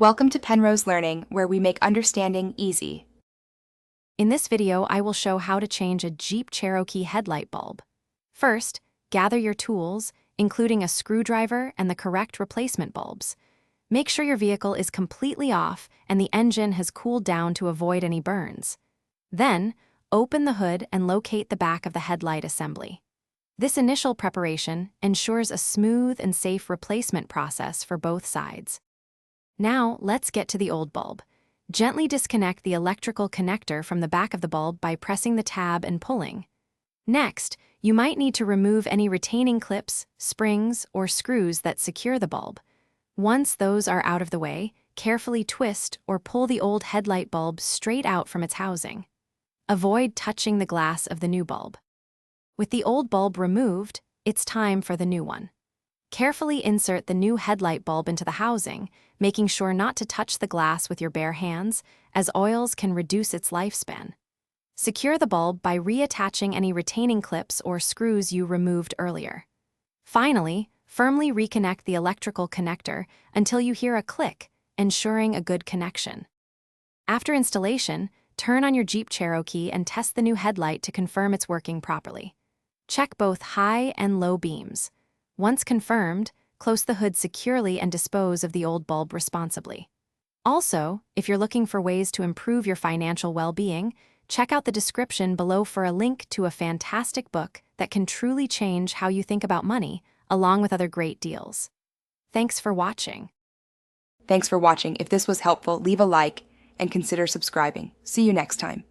Welcome to Penrose Learning, where we make understanding easy. In this video, I will show how to change a Jeep Cherokee headlight bulb. First, gather your tools, including a screwdriver and the correct replacement bulbs. Make sure your vehicle is completely off and the engine has cooled down to avoid any burns. Then, open the hood and locate the back of the headlight assembly. This initial preparation ensures a smooth and safe replacement process for both sides. Now, let's get to the old bulb. Gently disconnect the electrical connector from the back of the bulb by pressing the tab and pulling. Next, you might need to remove any retaining clips, springs, or screws that secure the bulb. Once those are out of the way, carefully twist or pull the old headlight bulb straight out from its housing. Avoid touching the glass of the new bulb. With the old bulb removed, it's time for the new one. Carefully insert the new headlight bulb into the housing, making sure not to touch the glass with your bare hands, as oils can reduce its lifespan. Secure the bulb by reattaching any retaining clips or screws you removed earlier. Finally, firmly reconnect the electrical connector until you hear a click, ensuring a good connection. After installation, turn on your Jeep Cherokee and test the new headlight to confirm it's working properly. Check both high and low beams. Once confirmed, close the hood securely and dispose of the old bulb responsibly. Also, if you're looking for ways to improve your financial well-being, check out the description below for a link to a fantastic book that can truly change how you think about money, along with other great deals. Thanks for watching. Thanks for watching. If this was helpful, leave a like and consider subscribing. See you next time.